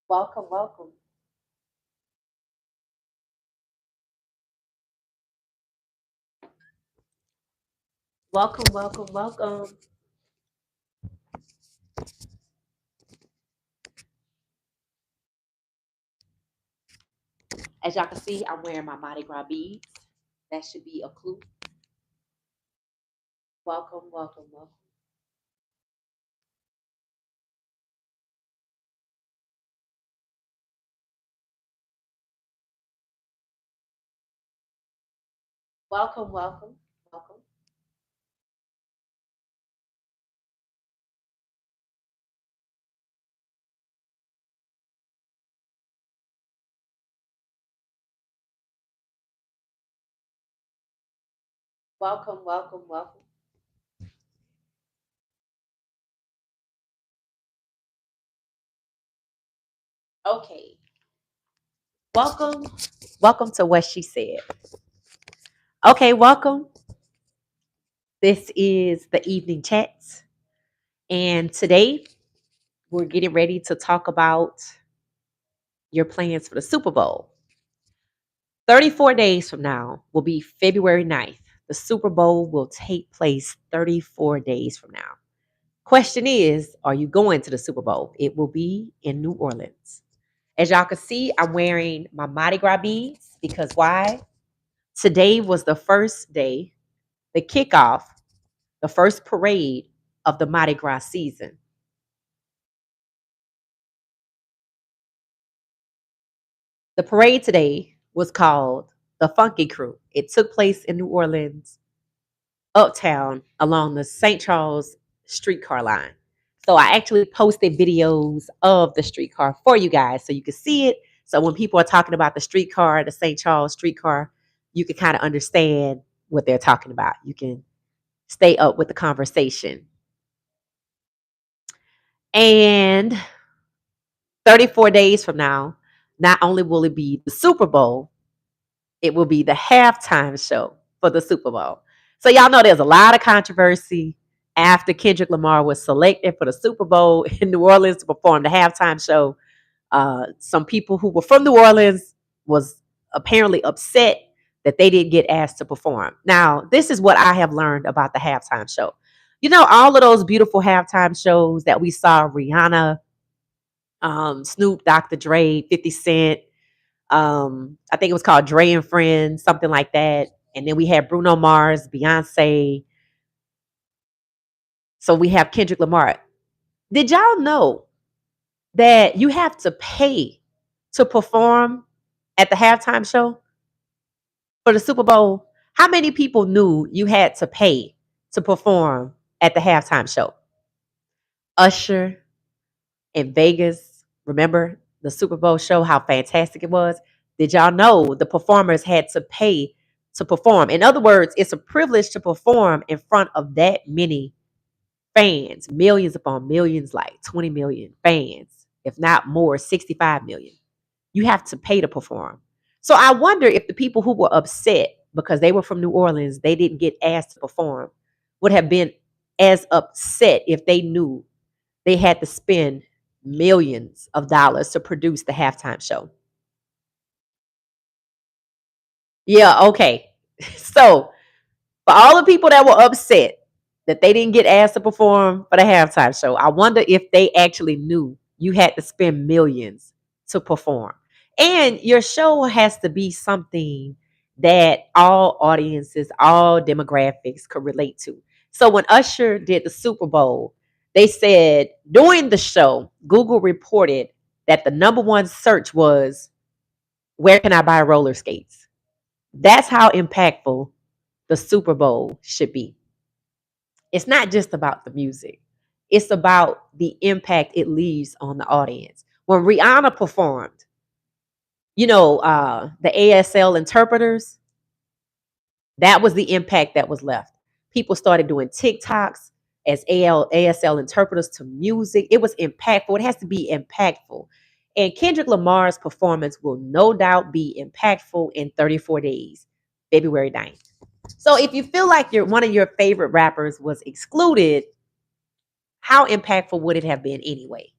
Welcome, welcome. Welcome, welcome, welcome. As y'all can see, I'm wearing my Mardi Gras beads. That should be a clue. Welcome, welcome, welcome. Welcome, welcome, welcome. Welcome, welcome, welcome. Okay. Welcome. Welcome to what she said. Okay, welcome. This is the evening chats. And today we're getting ready to talk about your plans for the Super Bowl. 34 days from now will be February 9th. The Super Bowl will take place 34 days from now. Question is, are you going to the Super Bowl? It will be in New Orleans. As y'all can see, I'm wearing my Mardi Gras beads because why? Today was the first day, the kickoff, the first parade of the Mardi Gras season. The parade today was called the Funky Crew. It took place in New Orleans, uptown, along the St. Charles streetcar line. So I actually posted videos of the streetcar for you guys so you can see it. So when people are talking about the streetcar, the St. Charles streetcar, you can kind of understand what they're talking about. You can stay up with the conversation. And 34 days from now, not only will it be the Super Bowl, it will be the halftime show for the Super Bowl. So y'all know there's a lot of controversy after Kendrick Lamar was selected for the Super Bowl in New Orleans to perform the halftime show. Some people who were from New Orleans was apparently upset that they didn't get asked to perform. Now, this is what I have learned about the halftime show. You know, all of those beautiful halftime shows that we saw Rihanna, Snoop, Dr. Dre, 50 Cent, I think it was called Dre and Friends, something like that. And then we had Bruno Mars, Beyonce. So we have Kendrick Lamar. Did y'all know that you have to pay to perform at the halftime show for the Super Bowl? How many people knew you had to pay to perform at the halftime show? Usher in Vegas, remember the Super Bowl show, how fantastic it was? Did y'all know the performers had to pay to perform? In other words, it's a privilege to perform in front of that many fans, millions upon millions, like 20 million fans, if not more, 65 million. You have to pay to perform. So I wonder if the people who were upset because they were from New Orleans, they didn't get asked to perform, would have been as upset if they knew they had to spend millions of dollars to produce the halftime show. Yeah, okay. So for all the people that were upset that they didn't get asked to perform for the halftime show, I wonder if they actually knew you had to spend millions to perform. And your show has to be something that all audiences, all demographics could relate to. So when Usher did the Super Bowl, they said during the show, Google reported that the number one search was, where can I buy roller skates? That's how impactful the Super Bowl should be. It's not just about the music. It's about the impact it leaves on the audience. When Rihanna performed, the ASL interpreters, that was the impact that was left. People started doing TikToks as ASL interpreters to music. It was impactful. It has to be impactful. And Kendrick Lamar's performance will no doubt be impactful in 34 days, February 9th. So if you feel like one of your favorite rappers was excluded, how impactful would it have been anyway?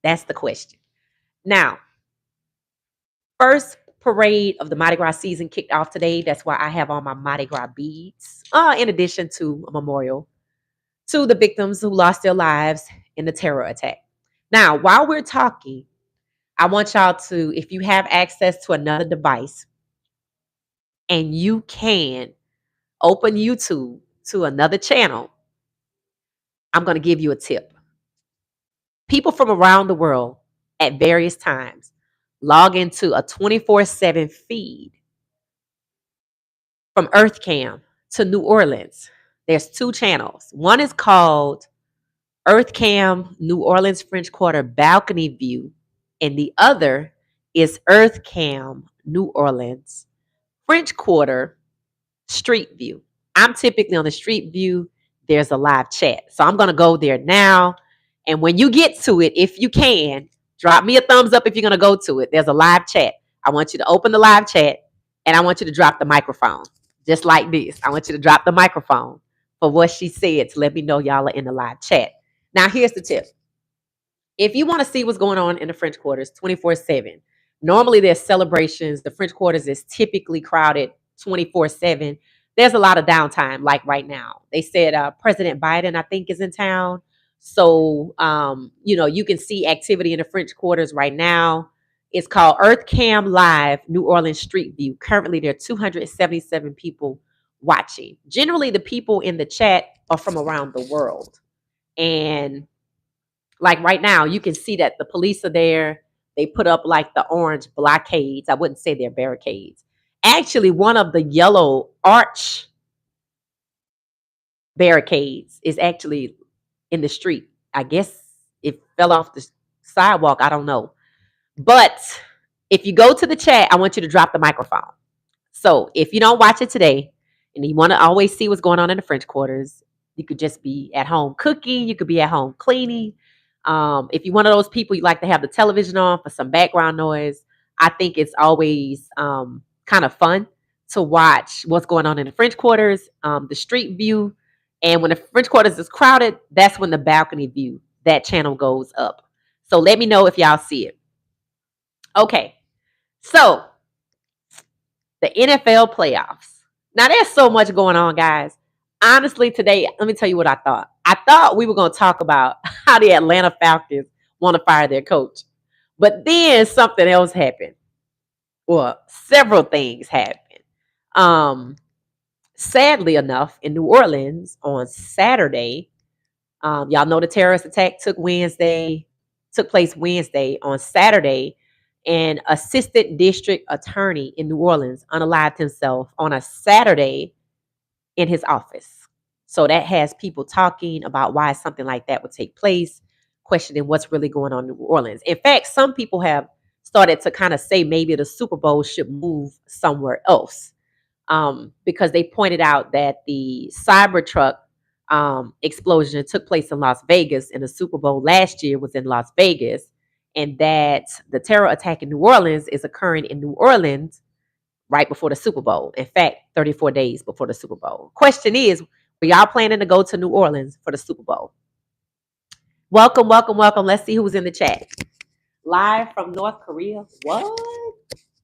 That's the question. Now, first parade of the Mardi Gras season kicked off today. That's why I have on my Mardi Gras beads, in addition to a memorial to the victims who lost their lives in the terror attack. Now, while we're talking, I want y'all to, if you have access to another device and you can open YouTube to another channel, I'm going to give you a tip. People from around the world at various times log into a 24/7 feed from EarthCam to New Orleans. There's two channels. One is called EarthCam New Orleans French Quarter Balcony View, and the other is EarthCam New Orleans French Quarter Street View. I'm typically on the Street View. There's a live chat. So I'm going to go there now. And when you get to it, if you can, drop me a thumbs up if you're going to go to it. There's a live chat. I want you to open the live chat and I want you to drop the microphone. Just like this. I want you to drop the microphone for what she said to let me know y'all are in the live chat. Now, here's the tip. If you want to see what's going on in the French Quarters 24/7, normally there's celebrations. The French Quarters is typically crowded 24/7. There's a lot of downtime, like right now. They said President Biden, I think, is in town. So, you can see activity in the French Quarters right now. It's called EarthCam Live New Orleans Street View. Currently, there are 277 people watching. Generally, the people in the chat are from around the world. And like right now, you can see that the police are there. They put up like the orange blockades. I wouldn't say they're barricades. Actually, one of the yellow arch barricades is actually in the street. I guess it fell off the sidewalk. I don't know. But if you go to the chat, I want you to drop the microphone. So if you don't watch it today and you want to always see what's going on in the French Quarters, you could just be at home cooking. You could be at home cleaning. If you're one of those people you like to have the television on for some background noise, I think it's always kind of fun to watch what's going on in the French Quarters, the street view. And when the French Quarters is crowded, that's when the balcony view, that channel goes up. So let me know if y'all see it. Okay, so the NFL playoffs. Now, there's so much going on, guys. Honestly, today, let me tell you what I thought. I thought we were going to talk about how the Atlanta Falcons want to fire their coach. But then something else happened. Well, several things happened. Sadly enough, in New Orleans on Saturday, y'all know the terrorist attack took place Wednesday. On Saturday, an assistant district attorney in New Orleans unalived himself on a Saturday in his office. So that has people talking about why something like that would take place, questioning what's really going on in New Orleans. In fact, some people have started to kind of say maybe the Super Bowl should move somewhere else, because they pointed out that the Cybertruck explosion took place in Las Vegas, and the Super Bowl last year was in Las Vegas, and that the terror attack in New Orleans is occurring in New Orleans right before the Super Bowl. In fact, 34 days before the Super Bowl. Question is, were y'all planning to go to New Orleans for the Super Bowl? Welcome, welcome, welcome. Let's see who's in the chat. Live from North Korea. What?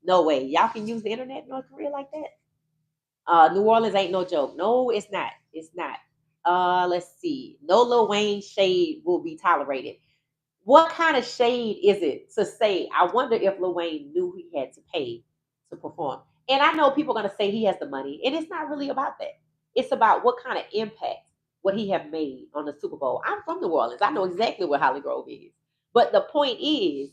No way. Y'all can use the internet in North Korea like that? New Orleans ain't no joke. No, it's not. It's not. Let's see. No Lil Wayne shade will be tolerated. What kind of shade is it to say, I wonder if Lil Wayne knew he had to pay to perform? And I know people are going to say he has the money, and it's not really about that. It's about what kind of impact would he have made on the Super Bowl. I'm from New Orleans. I know exactly where Holly Grove is. But the point is,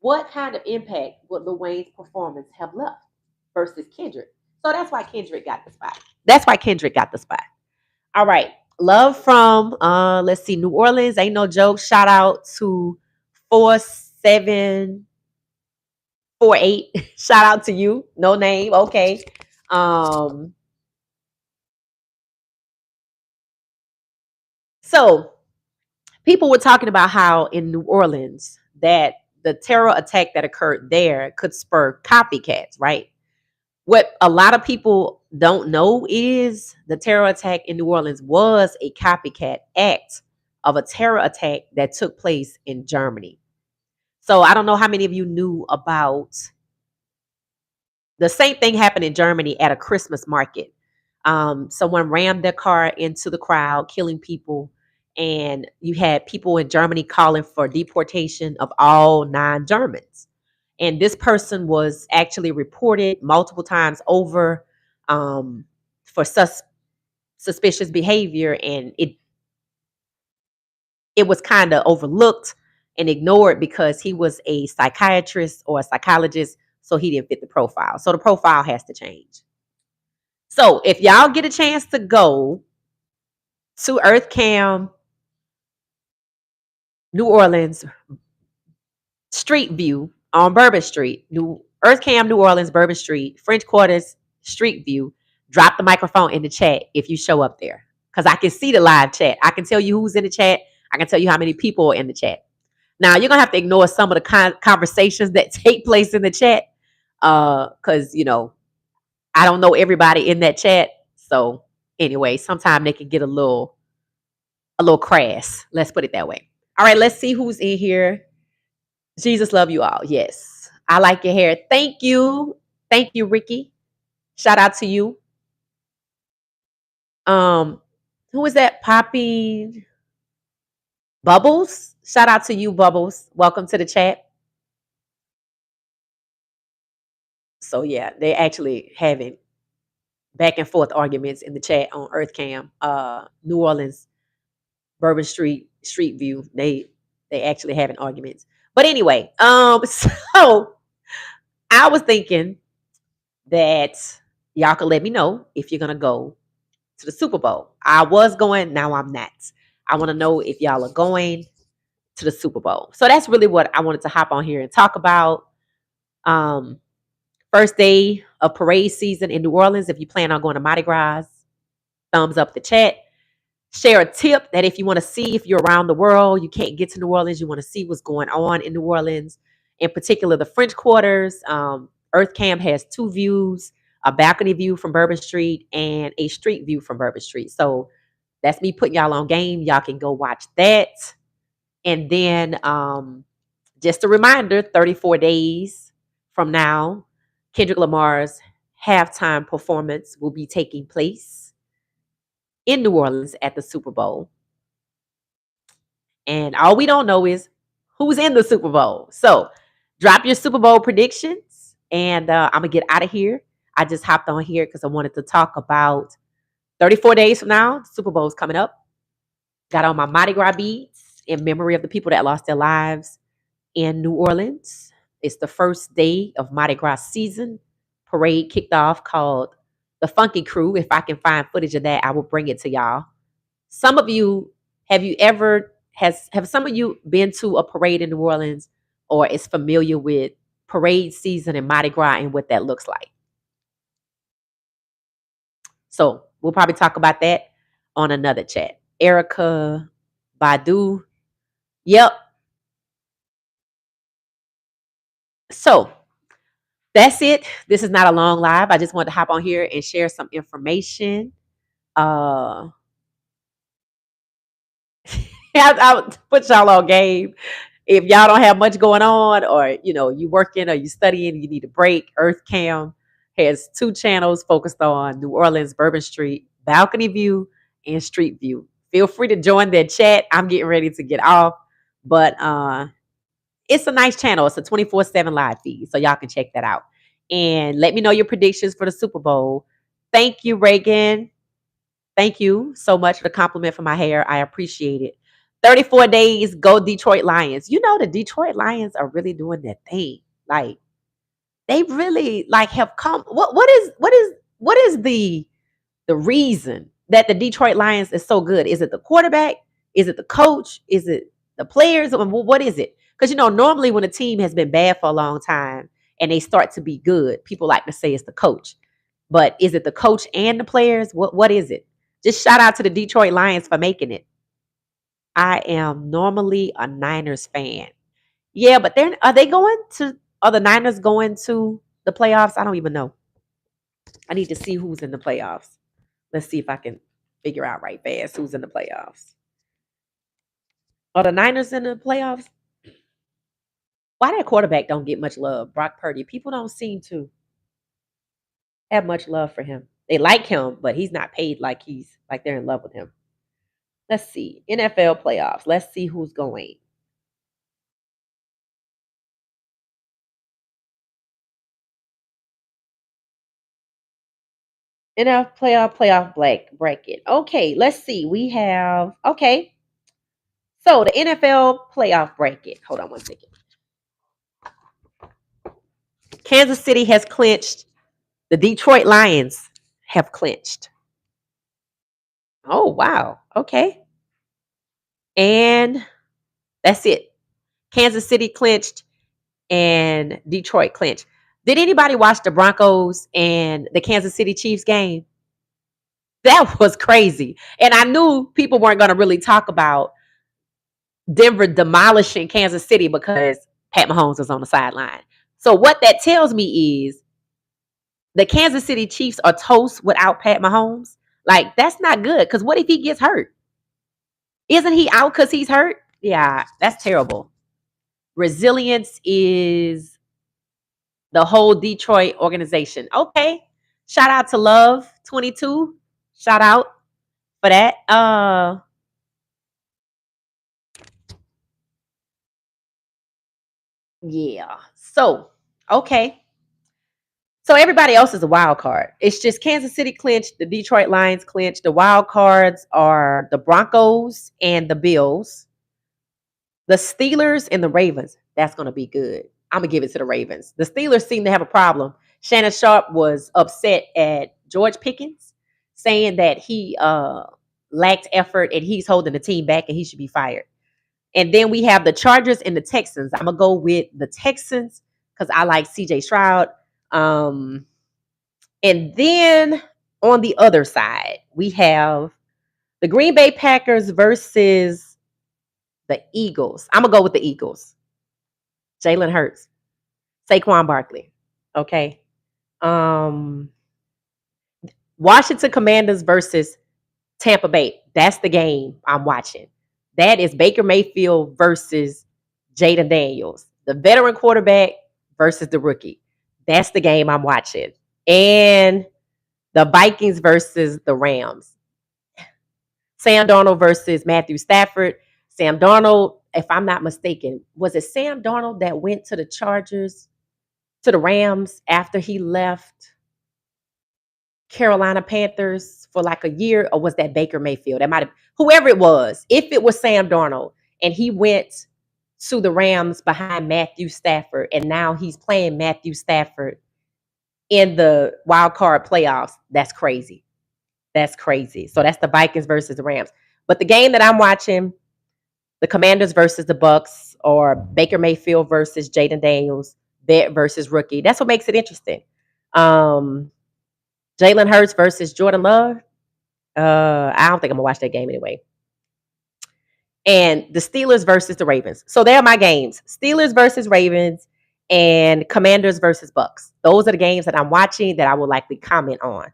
what kind of impact would Lil Wayne's performance have left versus Kendrick? So that's why Kendrick got the spot. That's why Kendrick got the spot. All right. Love from, let's see, New Orleans. Ain't no joke. Shout out to 4748. Shout out to you. No name. Okay. So people were talking about how in New Orleans that the terror attack that occurred there could spur copycats, right? What a lot of people don't know is the terror attack in New Orleans was a copycat act of a terror attack that took place in Germany. So I don't know how many of you knew about the same thing happened in Germany at a Christmas market. Someone rammed their car into the crowd, killing people. And you had people in Germany calling for deportation of all non-Germans. And this person was actually reported multiple times over for suspicious behavior, and it was kind of overlooked and ignored because he was a psychiatrist or a psychologist, so he didn't fit the profile. So the profile has to change. So if y'all get a chance to go to Earth Cam, New Orleans, Street View on Bourbon Street, Earth Cam, New Orleans, Bourbon Street, French Quarters, Street View, drop the microphone in the chat if you show up there. Because I can see the live chat. I can tell you who's in the chat. I can tell you how many people are in the chat. Now, you're going to have to ignore some of the conversations that take place in the chat. Because, I don't know everybody in that chat. So anyway, sometimes they can get a little crass. Let's put it that way. All right, let's see who's in here. Jesus love you all. Yes. I like your hair. Thank you. Thank you, Ricky. Shout out to you. Um, who is that? Poppy Bubbles. Shout out to you, Bubbles. Welcome to the chat. So yeah, they actually having back and forth arguments in the chat on Earth Cam. New Orleans, Bourbon Street View. They actually having arguments. But anyway, so I was thinking that y'all could let me know if you're gonna go to the Super Bowl. I was going, now I'm not. I want to know if y'all are going to the Super Bowl. So that's really what I wanted to hop on here and talk about. Um, First day of parade season in New Orleans. If you plan on going to Mardi Gras, thumbs up the chat. Share a tip that if you want to see, if you're around the world, you can't get to New Orleans, you want to see what's going on in New Orleans, in particular the French Quarters. Earth Cam has two views, a balcony view from Bourbon Street and a street view from Bourbon Street. So that's me putting y'all on game. Y'all can go watch that. And then just a reminder, 34 days from now, Kendrick Lamar's halftime performance will be taking place in New Orleans at the Super Bowl. And all we don't know is who's in the Super Bowl. So drop your Super Bowl predictions. And I'm going to get out of here. I just hopped on here because I wanted to talk about 34 days from now, Super Bowl is coming up. Got on my Mardi Gras beads in memory of the people that lost their lives in New Orleans. It's the first day of Mardi Gras season. Parade kicked off called the Funky Crew. If I can find footage of that, I will bring it to y'all. Some of you, have some of you been to a parade in New Orleans or is familiar with parade season and Mardi Gras and what that looks like? So we'll probably talk about that on another chat. Erica Badu. Yep. So that's it. This is not a long live. I just wanted to hop on here and share some information. Uh I'll put y'all on game. If y'all don't have much going on, or you working or you studying, you need a break. Earth Cam has two channels focused on New Orleans, Bourbon Street, Balcony View, and Street View. Feel free to join their chat. I'm getting ready to get off, but it's a nice channel. It's a 24/7 live feed, so y'all can check that out. And let me know your predictions for the Super Bowl. Thank you, Reagan. Thank you so much for the compliment for my hair. I appreciate it. 34 days, go Detroit Lions. You know the Detroit Lions are really doing their thing. Like they really have come. What is the reason that the Detroit Lions is so good? Is it the quarterback? Is it the coach? Is it the players? What is it? Because normally when a team has been bad for a long time and they start to be good, people like to say it's the coach. But is it the coach and the players? What is it? Just shout out to the Detroit Lions for making it. I am normally a Niners fan. Yeah, but are the Niners going to the playoffs? I don't even know. I need to see who's in the playoffs. Let's see if I can figure out right fast who's in the playoffs. Are the Niners in the playoffs? Why that quarterback don't get much love? Brock Purdy. People don't seem to have much love for him. They like him, but he's not paid like he's like they're in love with him. Let's see. NFL playoffs. Let's see who's going. NFL playoff black bracket. Okay, let's see. We have So the NFL playoff bracket. Hold on one second. Kansas City has clinched. The Detroit Lions have clinched. Oh wow. Okay. And that's it. Kansas City clinched and Detroit clinched. Did anybody watch the Broncos and the Kansas City Chiefs game? That was crazy. And I knew people weren't going to really talk about Denver demolishing Kansas City because Pat Mahomes was on the sideline. So what that tells me is the Kansas City Chiefs are toast without Pat Mahomes. Like, that's not good because what if he gets hurt? Isn't he out because he's hurt? Yeah, that's terrible. Resilience is the whole Detroit organization. Okay. Shout out to Love 22. Shout out for that. Yeah. So, okay. So everybody else is a wild card. It's just Kansas City clinched, the Detroit Lions clinched. The wild cards are the Broncos and the Bills, the Steelers and the Ravens. That's going to be good. I'm going to give it to the Ravens. The Steelers seem to have a problem. Shannon Sharp was upset at George Pickens, saying that he lacked effort and he's holding the team back and he should be fired. And then we have the Chargers and the Texans. I'm going to go with the Texans because I like CJ Stroud. And then on the other side, we have the Green Bay Packers versus the Eagles. I'm going to go with the Eagles. Jalen Hurts, Saquon Barkley. Okay. Um, Washington Commanders versus Tampa Bay. That's the game I'm watching. That is Baker Mayfield versus Jaden Daniels, the veteran quarterback versus the rookie. That's the game I'm watching. And the Vikings versus the Rams. Sam Darnold versus Matthew Stafford. Sam Darnold, if I'm not mistaken, was it Sam Darnold that went to the Chargers, to the Rams after he left Carolina Panthers for like a year, or was that Baker Mayfield? That might have whoever it was. If it was Sam Darnold and he went to the Rams behind Matthew Stafford, and now he's playing Matthew Stafford in the wild card playoffs, that's crazy. That's crazy. So that's the Vikings versus the Rams. But the game that I'm watching, the Commanders versus the Bucks, or Baker Mayfield versus Jaden Daniels, vet versus rookie. That's what makes it interesting. Jalen Hurts versus Jordan Love. I don't think I'm gonna watch that game anyway. And the Steelers versus the Ravens. So they're my games: Steelers versus Ravens and Commanders versus Bucks. Those are the games that I'm watching that I will likely comment on.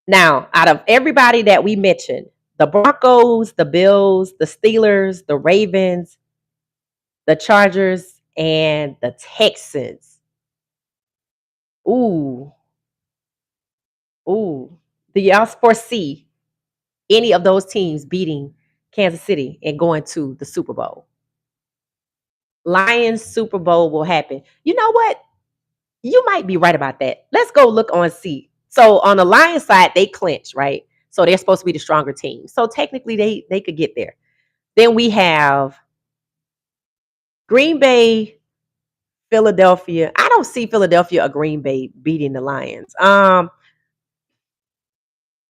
Now, out of everybody that we mentioned, the Broncos, the Bills, the Steelers, the Ravens, the Chargers, and the Texans. Ooh, ooh. Do y'all foresee any of those teams beating Kansas City and going to the Super Bowl? Lions Super Bowl will happen. You know what? You might be right about that. Let's go look on see. So on the Lions side, they clinch, right? So they're supposed to be the stronger team. So technically they could get there. Then we have Green Bay, Philadelphia. I don't see Philadelphia or Green Bay beating the Lions.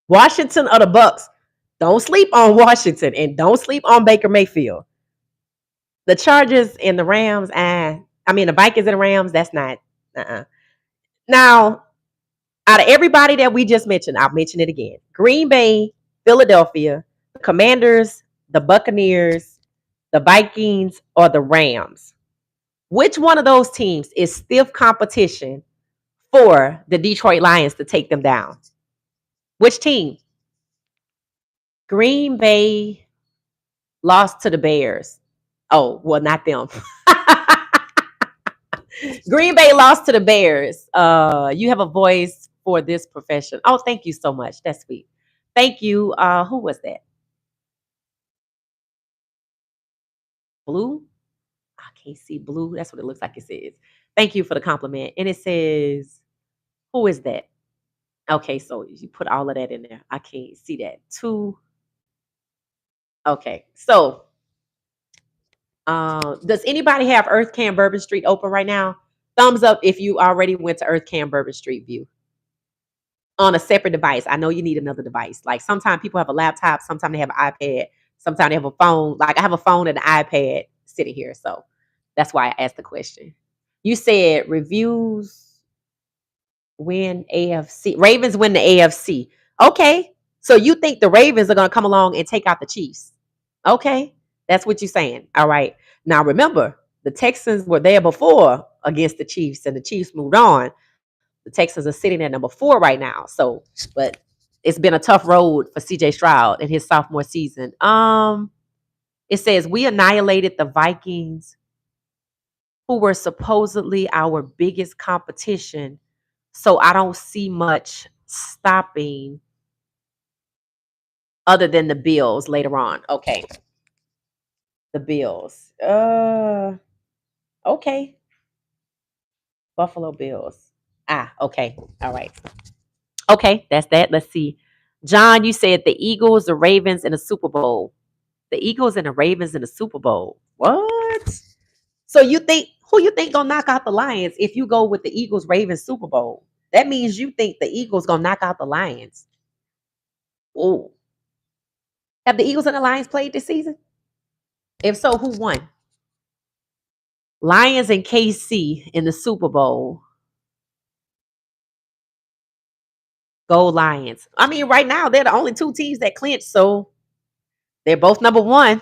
Washington or the Bucks. Don't sleep on Washington and don't sleep on Baker Mayfield. The Chargers and the Rams, the Vikings and the Rams, that's not. Now, out of everybody that we just mentioned, I'll mention it again. Green Bay, Philadelphia, the Commanders, the Buccaneers, the Vikings, or the Rams. Which one of those teams is stiff competition for the Detroit Lions to take them down? Which team? Green Bay lost to the Bears. Oh, well, not them. Green Bay lost to the Bears. You have a voice for this profession. Oh, thank you so much. That's sweet. Thank you. Who was that? Blue? I can't see blue. That's what it looks like it says. Thank you for the compliment. And it says, who is that? Okay, so you put all of that in there. I can't see that. Two. Okay. So does anybody have Earth Cam Bourbon Street open right now? Thumbs up if you already went to Earth Cam Bourbon Street View on a separate device. I know you need another device. Like sometimes people have a laptop, sometimes they have an iPad, sometimes they have a phone. Like I have a phone and an iPad sitting here. So that's why I asked the question. You said reviews win AFC. Ravens win the AFC. Okay. So you think the Ravens are going to come along and take out the Chiefs? Okay. That's what you're saying. All right. Now remember, the Texans were there before against the Chiefs and the Chiefs moved on. The Texans are sitting at number 4 right now. So, but it's been a tough road for CJ Stroud in his sophomore season. It says we annihilated the Vikings, who were supposedly our biggest competition. So I don't see much stopping other than the Bills later on. Okay. The Bills. Okay. Buffalo Bills. Okay. All right. Okay, that's that. Let's see. John, you said the Eagles, the Ravens, and the Super Bowl. The Eagles and the Ravens in the Super Bowl. What? So you think who you think gonna knock out the Lions if you go with the Eagles, Ravens, Super Bowl? That means you think the Eagles gonna knock out the Lions. Oh, have the Eagles and the Lions played this season? If so, who won? Lions and KC in the Super Bowl. Go Lions. I mean, right now they're the only two teams that clinch, so they're both number one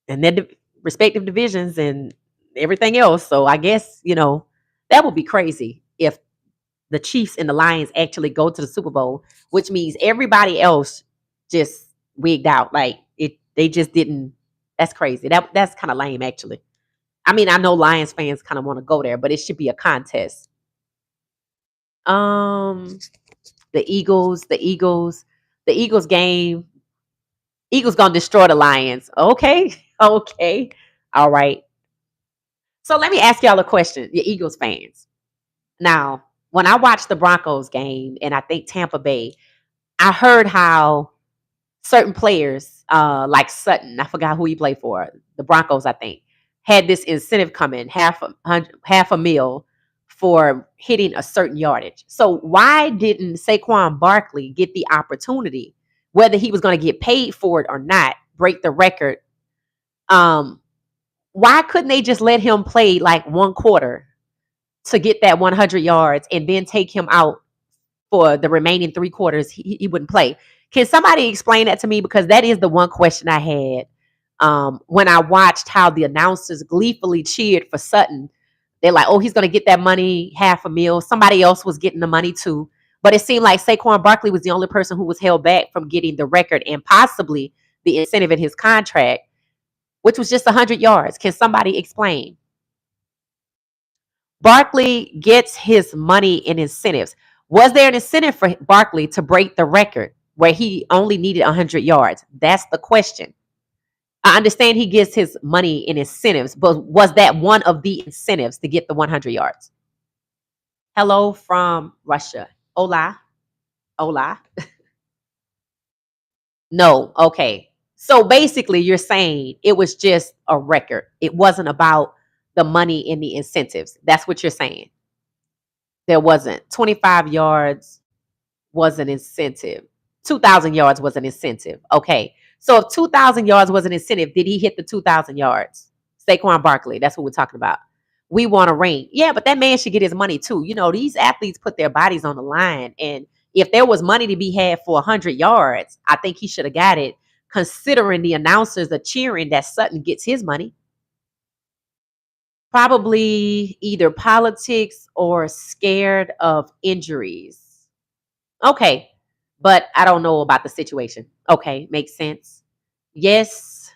in their respective divisions and everything else. So I guess, that would be crazy if the Chiefs and the Lions actually go to the Super Bowl, which means everybody else just wigged out. Like they just didn't. That's crazy. That's kind of lame, actually. I mean, I know Lions fans kind of want to go there, but it should be a contest. Um, the Eagles game. Eagles gonna destroy the Lions. Okay, okay, all right. So let me ask y'all a question, you Eagles fans. Now, when I watched the Broncos game and I think Tampa Bay, I heard how certain players, like Sutton, I forgot who he played for, the Broncos, I think, had this incentive coming, half a mil for hitting a certain yardage. So why didn't Saquon Barkley get the opportunity, whether he was going to get paid for it or not, break the record? Why couldn't they just let him play like one quarter to get that 100 yards and then take him out for the remaining 3 quarters he wouldn't play? Can somebody explain that to me? Because that is the one question I had when I watched how the announcers gleefully cheered for Sutton. They're like, oh, he's going to get that money, half a mil. Somebody else was getting the money too. But it seemed like Saquon Barkley was the only person who was held back from getting the record and possibly the incentive in his contract, which was just 100 yards. Can somebody explain? Barkley gets his money in incentives. Was there an incentive for Barkley to break the record where he only needed 100 yards? That's the question. I understand he gets his money in incentives, but was that one of the incentives to get the 100 yards? Hello from Russia. Hola. Hola. No. Okay. So basically, you're saying it was just a record. It wasn't about the money in the incentives. That's what you're saying. There wasn't 25 yards was an incentive. 2,000 yards was an incentive. Okay. So if 2,000 yards was an incentive, did he hit the 2,000 yards? Saquon Barkley, that's what we're talking about. We want a ring. Yeah, but that man should get his money too. These athletes put their bodies on the line. And if there was money to be had for 100 yards, I think he should have got it, considering the announcers are cheering that Sutton gets his money. Probably either politics or scared of injuries. Okay. But I don't know about the situation. Okay, makes sense. Yes,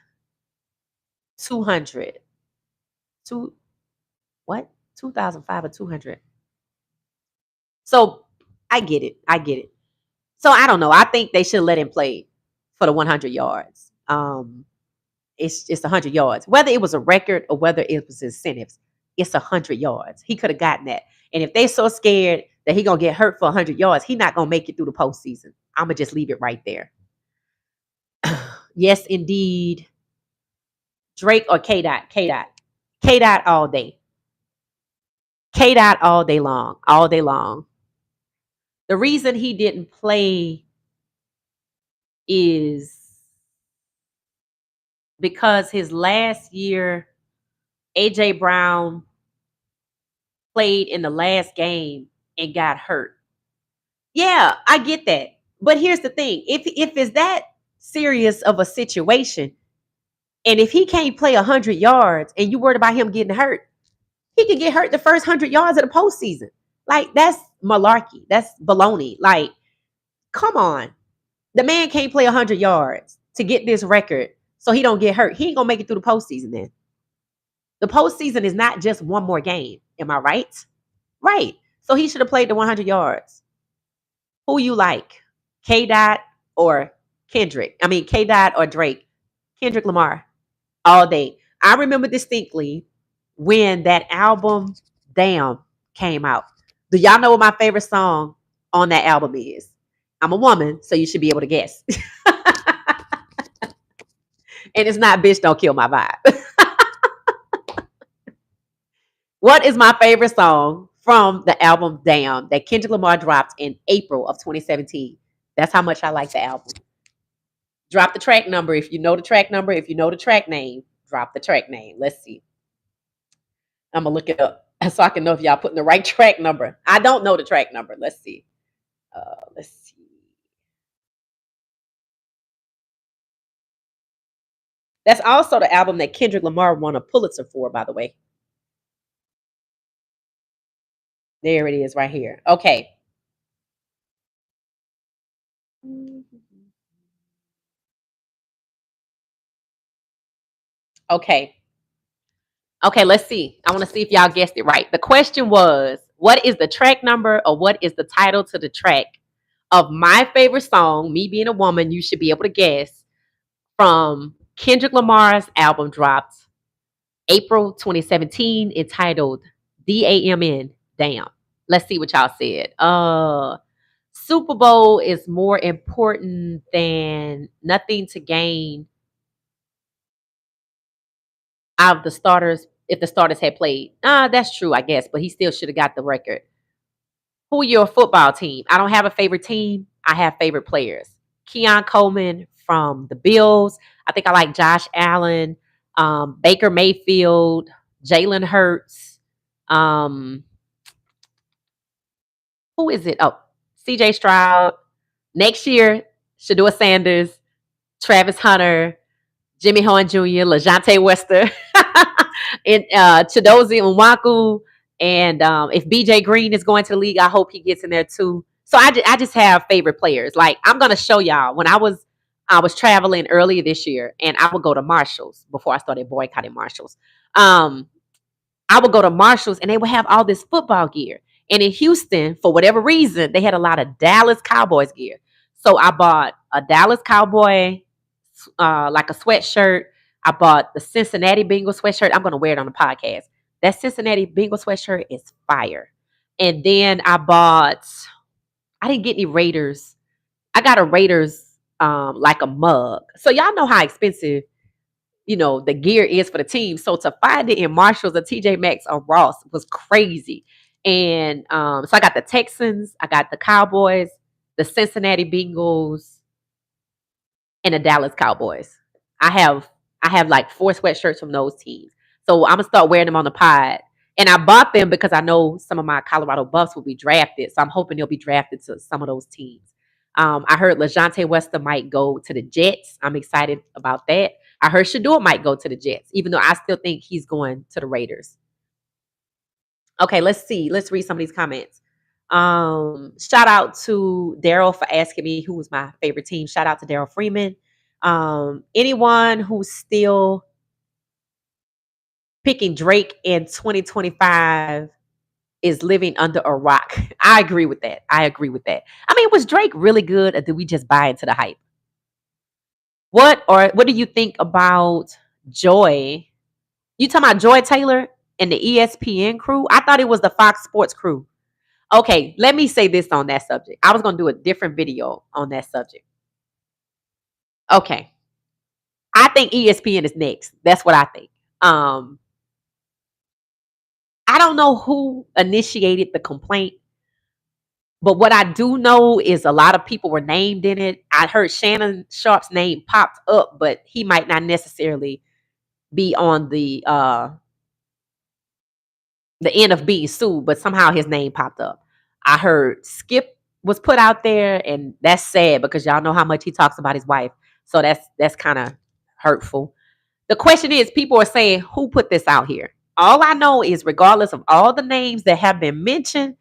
200. Two what? 2005 or 200. So I get it. I get it. So I don't know. I think they should let him play for the 100 yards. It's 100 yards. Whether it was a record or whether it was incentives, it's 100 yards. He could have gotten that. And if they so scared that he gonna get hurt for 100 yards, he not gonna make it through the postseason. I'm gonna just leave it right there. Yes, indeed. Drake or K Dot, K Dot, K Dot all day, K Dot all day long, all day long. The reason he didn't play is because his last year, AJ Brown played in the last game and got hurt. Yeah, I get that. But here's the thing. If it's that serious of a situation, and if he can't play 100 yards and you worried about him getting hurt, he could get hurt the first 100 yards of the postseason. Like, that's malarkey. That's baloney. Like, come on. The man can't play 100 yards to get this record so he don't get hurt. He ain't going to make it through the postseason then. The postseason is not just one more game. Am I right? Right. So he should have played the 100 yards. Who you like? K Dot or Kendrick? I mean, K Dot or Drake? Kendrick Lamar all day. I remember distinctly when that album Damn came out. Do y'all know what my favorite song on that album is? I'm a woman, so you should be able to guess. And it's not Bitch Don't Kill My Vibe. What is my favorite song from the album Damn that Kendrick Lamar dropped in April of 2017? That's how much I like the album. Drop the track number if you know the track number. If you know the track name, drop the track name. Let's see. I'm going to look it up so I can know if y'all putting the right track number. I don't know the track number. Let's see. Let's see. That's also the album that Kendrick Lamar won a Pulitzer for, by the way. There it is right here. Okay. Okay. Okay, let's see. I want to see if y'all guessed it right. The question was, what is the track number or what is the title to the track of my favorite song, Me Being a Woman, you should be able to guess, from Kendrick Lamar's album dropped April 2017, entitled DAMN, Damn. Let's see what y'all said. Super Bowl is more important than Nothing to Gain out of the starters if the starters had played. That's true, I guess, but he still should have got the record. Who are your football team? I don't have a favorite team. I have favorite players. Keon Coleman from the Bills. I think I like Josh Allen, Baker Mayfield, Jalen Hurts. Who is it? Oh, CJ Stroud. Next year, Shadua Sanders, Travis Hunter, Jimmy Horn Jr., LaJohntay Wester, and Chidozie Nwankwu. And if BJ Green is going to the league, I hope he gets in there too. So I just have favorite players. Like, I'm gonna show y'all when I was traveling earlier this year, and I would go to Marshalls before I started boycotting Marshalls. I would go to Marshalls and they would have all this football gear. And in Houston, for whatever reason, they had a lot of Dallas Cowboys gear. So I bought a Dallas Cowboy, like a sweatshirt. I bought the Cincinnati Bengals sweatshirt. I'm going to wear it on the podcast. That Cincinnati Bengals sweatshirt is fire. And then I didn't get any Raiders. I got a Raiders, like a mug. So y'all know how expensive, the gear is for the team. So to find it in Marshalls or TJ Maxx or Ross was crazy. And so I got the Texans, I got the Cowboys, the Cincinnati Bengals, and the Dallas Cowboys. I have like 4 sweatshirts from those teams. So I'm gonna start wearing them on the pod. And I bought them because I know some of my Colorado Buffs will be drafted. So I'm hoping they'll be drafted to some of those teams. I heard LaJohntay Wester might go to the Jets. I'm excited about that. I heard Shador might go to the Jets, even though I still think he's going to the Raiders. Okay, let's see. Let's read some of these comments. Shout out to Daryl for asking me who was my favorite team. Shout out to Daryl Freeman. Anyone who's still picking Drake in 2025 is living under a rock. I agree with that. I agree with that. I mean, was Drake really good, or did we just buy into the hype? What do you think about Joy? You talking about Joy Taylor and the ESPN crew? I thought it was the Fox Sports crew. Okay, let me say this on that subject. I was gonna do a different video on that subject. Okay. I think ESPN is next. That's what I think. Um, I don't know who initiated the complaint, but what I do know is a lot of people were named in it. I heard Shannon Sharp's name popped up, but he might not necessarily be on the end of being sued, but somehow his name popped up. I heard Skip was put out there, and that's sad because y'all know how much he talks about his wife. So that's kind of hurtful. The question is, people are saying, who put this out here? All I know is, regardless of all the names that have been mentioned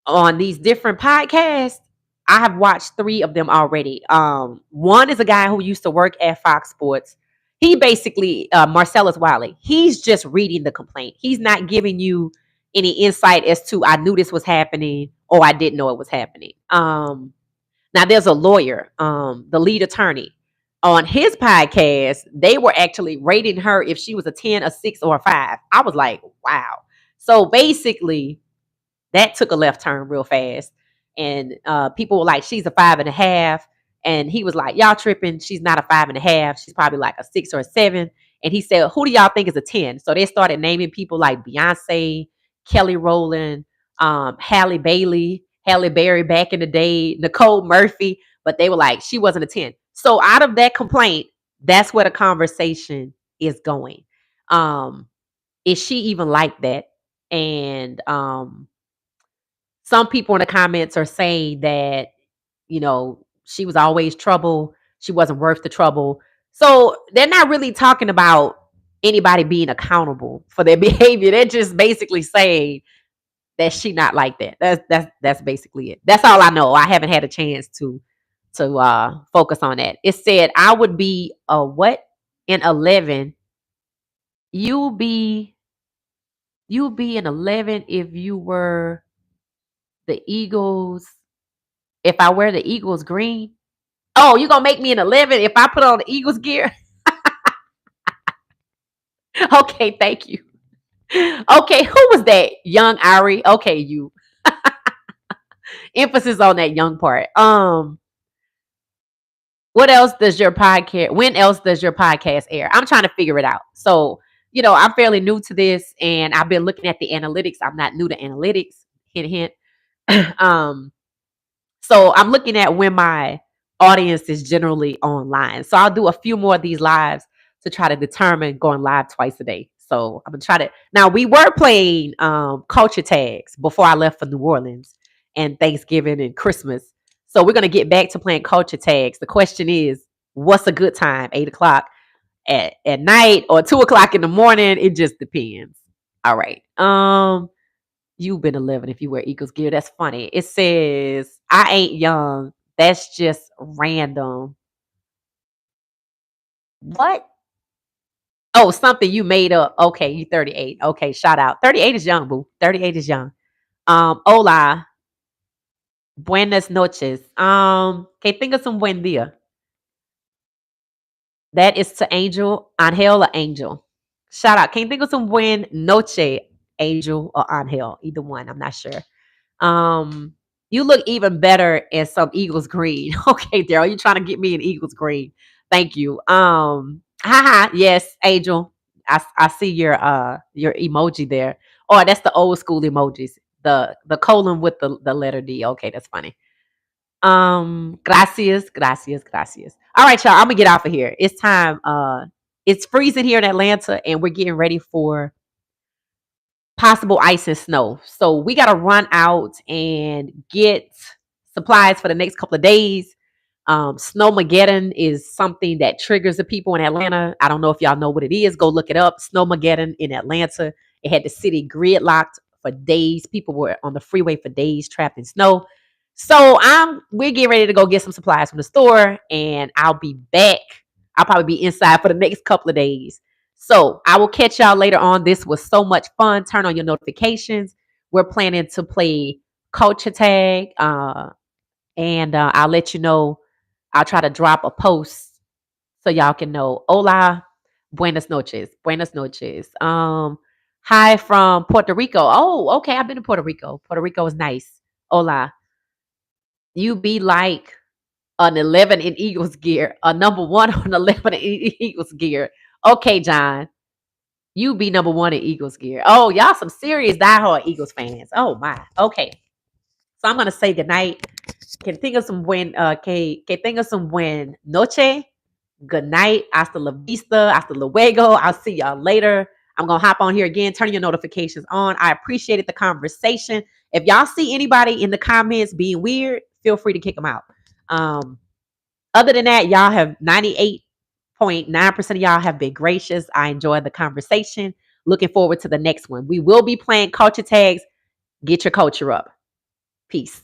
on these different podcasts, I have watched 3 of them already. One is a guy who used to work at Fox Sports. He basically, Marcellus Wiley, he's just reading the complaint. He's not giving you any insight as to, I knew this was happening or I didn't know it was happening. Now there's a lawyer, the lead attorney. On his podcast, they were actually rating her if she was a 10, a 6, or a 5. I was like, wow. So basically, that took a left turn real fast. And people were like, she's a 5.5. And he was like, y'all tripping. She's not a 5.5. She's probably like a 6 or a 7. And he said, who do y'all think is a 10? So they started naming people like Beyonce, Kelly Rowland, Halle Bailey, Halle Berry back in the day, Nicole Murphy. But they were like, she wasn't a 10. So out of that complaint, that's where the conversation is going. Is she even like that? And some people in the comments are saying that, she was always trouble. She wasn't worth the trouble. So they're not really talking about anybody being accountable for their behavior. They're just basically saying that she not like that. That's basically it. That's all I know. I haven't had a chance to focus on that. It said I would be a what in 11. You'll be in 11 if you were the Eagles. If I wear the Eagles green. Oh, you gonna make me an 11 if I put on the Eagles gear? Okay, thank you. Okay, who was that? Young Ari. Okay, you. Emphasis on that young part. What else does your podcast? When else does your podcast air? I'm trying to figure it out. So, I'm fairly new to this, and I've been looking at the analytics. I'm not new to analytics. Hint, hint. So I'm looking at when my audience is generally online. So I'll do a few more of these lives to try to determine going live twice a day. So I'm gonna try to. Now we were playing culture tags before I left for New Orleans and Thanksgiving and Christmas. So we're gonna get back to playing culture tags. The question is, what's a good time? 8 o'clock at night or 2 o'clock in the morning? It just depends. All right. You've been 11 if you wear Eagles gear. That's funny. It says, I ain't young. That's just random. What? Oh, something you made up. Okay, you 38. Okay, shout out. 38 is young, boo. 38 is young. Hola. Buenas noches. Que tengas un buen día. That is to Angel, Angel or Angel. Shout out. Can't think of some buen noche, Angel or Angel. Either one. I'm not sure. You look even better in some Eagles green. Okay, Daryl, you trying to get me an Eagles green. Thank you. Haha, yes, Angel. I see your emoji there. Oh, that's the old school emojis. The colon with the letter D. Okay, that's funny. Gracias, gracias, gracias. All right, y'all. I'm gonna get off of here. It's time. It's freezing here in Atlanta, and we're getting ready for possible ice and snow. So we gotta run out and get supplies for the next couple of days. Snowmageddon is something that triggers the people in Atlanta. I don't know if y'all know what it is. Go look it up. Snowmageddon in Atlanta. It had the city gridlocked for days. People were on the freeway for days, trapped in snow. So we're getting ready to go get some supplies from the store, and I'll be back. I'll probably be inside for the next couple of days. So I will catch y'all later on. This was so much fun. Turn on your notifications. We're planning to play culture tag. And I'll let you know. I'll try to drop a post so y'all can know. Hola, buenas noches. Buenas noches. Hi from Puerto Rico. Oh, okay. I've been to Puerto Rico. Puerto Rico is nice. Hola. You be like an 11 in Eagles gear, a number one on 11 in Eagles gear. Okay, John. You be number one in Eagles gear. Oh, y'all some serious diehard Eagles fans. Oh my. Okay. So I'm gonna say goodnight. Que tengas un buen que tengas un buen noche. Good night. Hasta la vista. Hasta luego. I'll see y'all later. I'm gonna hop on here again. Turn your notifications on. I appreciated the conversation. If y'all see anybody in the comments being weird, feel free to kick them out. Other than that, y'all have 98.9% of y'all have been gracious. I enjoyed the conversation. Looking forward to the next one. We will be playing culture tags. Get your culture up. Peace.